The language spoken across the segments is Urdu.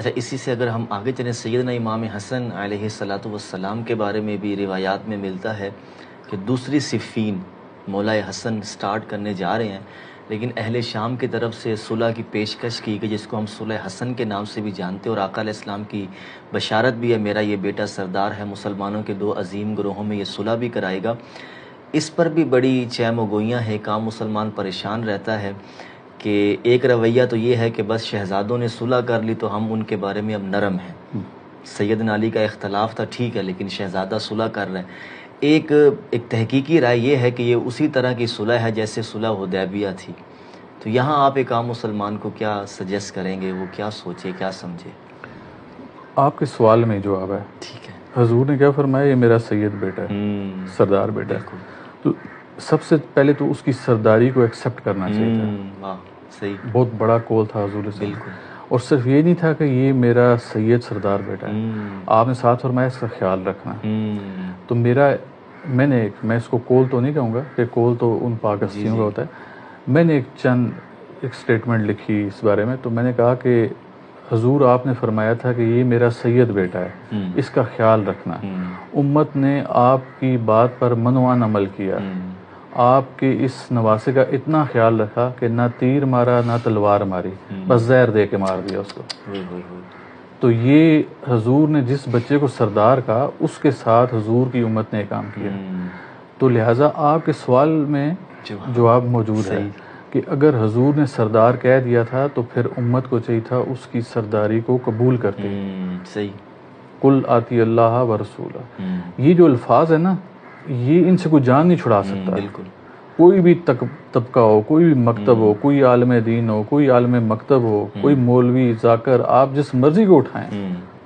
اچھا، اسی سے اگر ہم آگے چلیں، سیدنا امام حسن علیہ الصلاۃ والسلام کے بارے میں بھی روایات میں ملتا ہے کہ دوسری صفین مولا حسن سٹارٹ کرنے جا رہے ہیں، لیکن اہل شام کی طرف سے صلح کی پیشکش کی گئی، جس کو ہم صلح حسن کے نام سے بھی جانتے ہیں، اور آقا علیہ السلام کی بشارت بھی ہے، میرا یہ بیٹا سردار ہے، مسلمانوں کے دو عظیم گروہوں میں یہ صلح بھی کرائے گا۔ اس پر بھی بڑی چیم و گوئیاں ہیں، کام مسلمان پریشان رہتا ہے کہ ایک رویہ تو یہ ہے کہ بس شہزادوں نے صلح کر لی تو ہم ان کے بارے میں اب نرم ہیں، سیدنا علی کا اختلاف تھا ٹھیک ہے، لیکن شہزادہ صلح کر رہے ہیں۔ ایک تحقیقی رائے یہ ہے کہ یہ اسی طرح کی صلح ہے جیسے صلح حدیبیہ تھی۔ تو یہاں آپ ایک عام مسلمان کو کیا سجیسٹ کریں گے، وہ کیا سوچے، کیا سمجھے؟ آپ کے سوال میں جواب ہے۔ ٹھیک ہے، حضور نے کیا فرمایا، یہ میرا سید بیٹا ہے، سردار بیٹا ہے۔ تو سب سے پہلے تو اس کی سرداری کو ایکسیپٹ کرنا چاہیے تھا۔ واہ، صحیح، بہت بڑا کول تھا حضور صلی اللہ علیہ وسلم۔ اور صرف یہ نہیں تھا کہ یہ میرا سید سردار بیٹا ہے، آپ نے ساتھ فرمایا اس کا خیال رکھنا۔ تو میں اس کو کول تو نہیں کہوں گا کہ کول تو ان پاک ہستیوں کا ہوتا ہے، میں نے ایک سٹیٹمنٹ لکھی اس بارے میں، تو میں نے کہا کہ حضور آپ نے فرمایا تھا کہ یہ میرا سید بیٹا ہے، اس کا خیال رکھنا۔ امت نے آپ کی بات پر منوان عمل کیا، آپ کے اس نواسے کا اتنا خیال رکھا کہ نہ تیر مارا نہ تلوار ماری، بس زہر دے کے مار دیا اس کو۔ تو یہ حضور نے جس بچے کو سردار کہا، اس کے ساتھ حضور کی امت نے کام کیا۔ تو لہٰذا آپ کے سوال میں جواب موجود ہے کہ اگر حضور نے سردار کہہ دیا تھا تو پھر امت کو چاہیے تھا اس کی سرداری کو قبول کرتے۔ صحیح، قل آتی اللہ و رسولہ، یہ جو الفاظ ہے نا، یہ ان سے کوئی جان نہیں چھڑا سکتا۔ بالکل، کوئی بھی طبقہ ہو، کوئی بھی مکتب ہو، کوئی عالم دین ہو، کوئی عالم مکتب ہو، کوئی مولوی ذاکر، آپ جس مرضی کو اٹھائیں،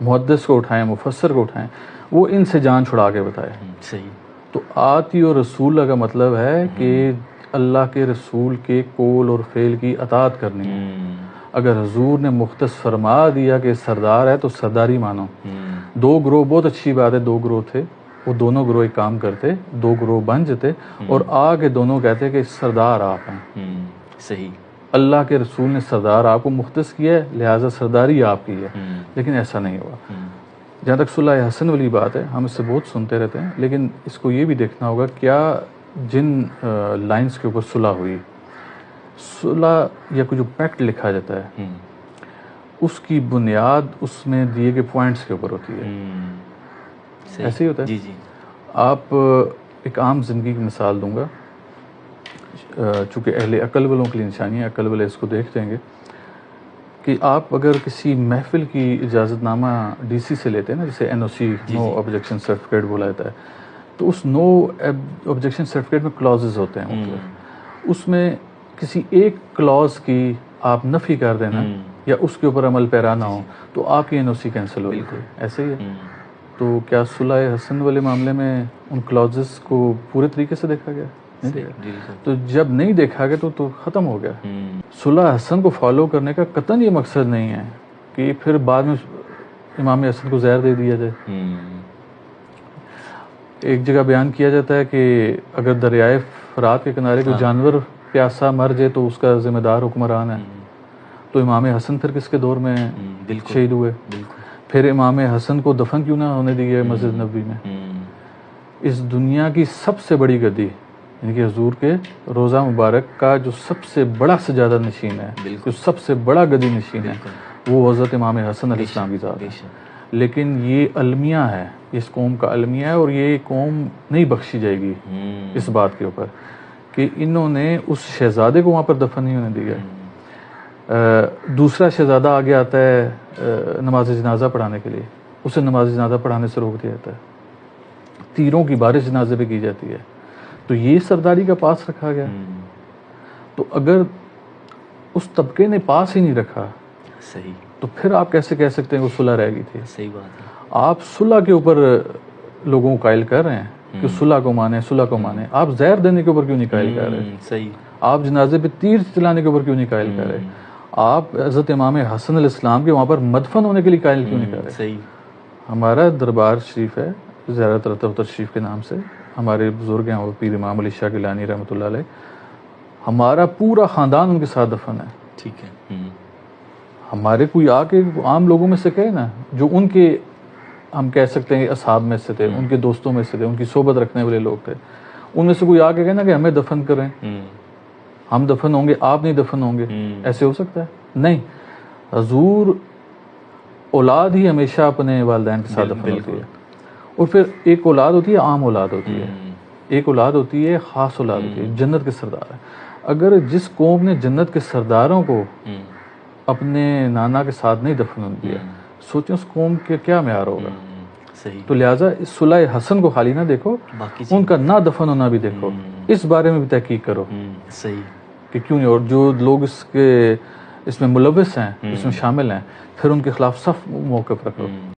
محدث کو اٹھائیں، مفسر کو اٹھائیں، وہ ان سے جان چھڑا کے بتائے۔ صحیح، تو آتی اور رسول کا مطلب ہے کہ اللہ کے رسول کے قول اور فعل کی اطاعت کرنی ہے۔ اگر حضور نے مختص فرما دیا کہ سردار ہے تو سرداری مانو۔ دو گروہ، بہت اچھی بات ہے، دو گروہ تھے، وہ دونوں گروہ ایک کام کرتے، دو گروہ بن جاتے اور آگے دونوں کہتے کہ سردار آپ ہیں۔ صحیح، اللہ کے رسول نے سردار آپ کو مختص کیا ہے، لہٰذا سرداری آپ کی ہے، لیکن ایسا نہیں ہوا۔ جہاں تک صلح حسن والی بات ہے، ہم اس سے بہت سنتے رہتے ہیں، لیکن اس کو یہ بھی دیکھنا ہوگا کیا جن لائنز کے اوپر صلح ہوئی، صلح یا کوئی جو پیکٹ لکھا جاتا ہے، اس کی بنیاد اس میں دیے گئے پوائنٹس کے اوپر ہوتی ہے۔ ایسے ہی ہوتا ہے۔ جی جی، آپ ایک عام زندگی کی مثال دوں گا، چونکہ اہل عقل والوں کے لیے نشانی ہے، عقل والے اس کو دیکھ دیں گے کہ آپ اگر کسی محفل کی اجازت نامہ ڈی سی سے لیتے ہیں نا، جسے NOC، نو آبجیکشن سرٹیفکیٹ بولا جاتا ہے، تو اس نو آبجیکشن سرٹیفکیٹ میں کلازز ہوتے ہیں مختلف، اس میں کسی ایک کلاز کی آپ نفی کر دینا یا اس کے اوپر عمل پیرا نہ ہو تو آپ کی NOC کینسل ہوگی۔ ایسے ہی ہے۔ تو کیا صلح حسن والے معاملے میں ان کلازز کو پورے طریقے سے دیکھا گیا؟ نہیں دیکھا۔ تو جب نہیں دیکھا گیا تو ختم ہو گیا۔ صلح حسن کو فالو کرنے کا قطعاً یہ مقصد نہیں ہے کہ پھر بعد میں امام حسن کو زہر دے دیا جائے۔ ایک جگہ بیان کیا جاتا ہے کہ اگر دریائے فرات کے کنارے کوئی جانور پیاسا مر جائے تو اس کا ذمہ دار حکمران ہے۔ تو امام حسن پھر کس کے دور میں شہید ہوئے؟ پھر امام حسن کو دفن کیوں نہ ہونے دی گئی مسجد نبوی میں؟ اس دنیا کی سب سے بڑی گدی، یعنی کہ حضور کے روضہ مبارک کا جو سب سے بڑا سجادہ نشین ہے، جو سب سے بڑا گدی نشین ہے، وہ حضرت امام حسن علیہ السلام کی ذات ہے۔ لیکن یہ المیہ ہے، اس قوم کا المیہ ہے، اور یہ قوم نہیں بخشی جائے گی اس بات کے اوپر کہ انہوں نے اس شہزادے کو وہاں پر دفن نہیں ہونے دیا۔ دوسرا شہزادہ آگے آتا ہے نماز جنازہ پڑھانے کے لیے، اسے نماز جنازہ پڑھانے سے روک دیا جاتا ہے، تیروں کی بارش جنازے پہ کی جاتی ہے۔ تو یہ سرداری کا پاس رکھا گیا۔ تو اگر اس طبقے نے پاس ہی نہیں رکھا، صحیح، تو پھر آپ کیسے کہہ سکتے ہیں وہ صلح رہ گئی تھی؟ صحیح بات ہے۔ آپ صلح کے اوپر لوگوں کو قائل کر رہے ہیں کہ صلح کو مانیں، صلح کو مانیں، آپ زہر دینے کے اوپر کیوں نہیں قائل کر رہے؟ صحیح، آپ جنازے پہ تیر چلانے کے اوپر کیوں نہیں قائل کر رہے؟ آپ حضرت امام حسن علیہ السلام کے وہاں پر مدفن ہونے کے لیے قائل کیوں نہیں کر رہے؟ صحیح، ہمارا دربار شریف ہے زیارت رتب تشریف کے نام سے، ہمارے بزرگ ہیں وہ پیر امام علی شاہ گیلانی رحمۃ اللہ علیہ، ہمارا پورا خاندان ان کے ساتھ دفن ہے۔ ٹھیک ہے۔ ہمارے کوئی آ کے عام لوگوں میں سے کہے نا، جو ان کے ہم کہہ سکتے ہیں اصحاب میں سے تھے، ان کے دوستوں میں سے تھے، ان کی صحبت رکھنے والے لوگ تھے، ان میں سے کوئی آ کے کہنا کہ ہمیں دفن کریں، ہم دفن ہوں گے، آپ نہیں دفن ہوں گے، ایسے ہو سکتا ہے؟ نہیں، حضور اولاد ہی ہمیشہ اپنے والدین کے ساتھ دفن ہوتی ہے. اور پھر ایک اولاد ہوتی ہے، عام اولاد ہوتی ہے، ایک اولاد ہوتی ہے، خاص اولاد ہوتی ہے، جنت کے سردار ہے. اگر جس قوم نے جنت کے سرداروں کو اپنے نانا کے ساتھ نہیں دفن کیا، سوچیں اس قوم کے کیا معیار ہوگا. تو لہٰذا صلح حسن کو خالی نہ دیکھو، ان کا نہ دفن ہونا بھی دیکھو، اس بارے میں بھی تحقیق کرو صحیح کہ کیوں نہیں. اور جو لوگ اس میں ملوث ہیں، اس میں شامل ہیں، پھر ان کے خلاف سخت موقف رکھو.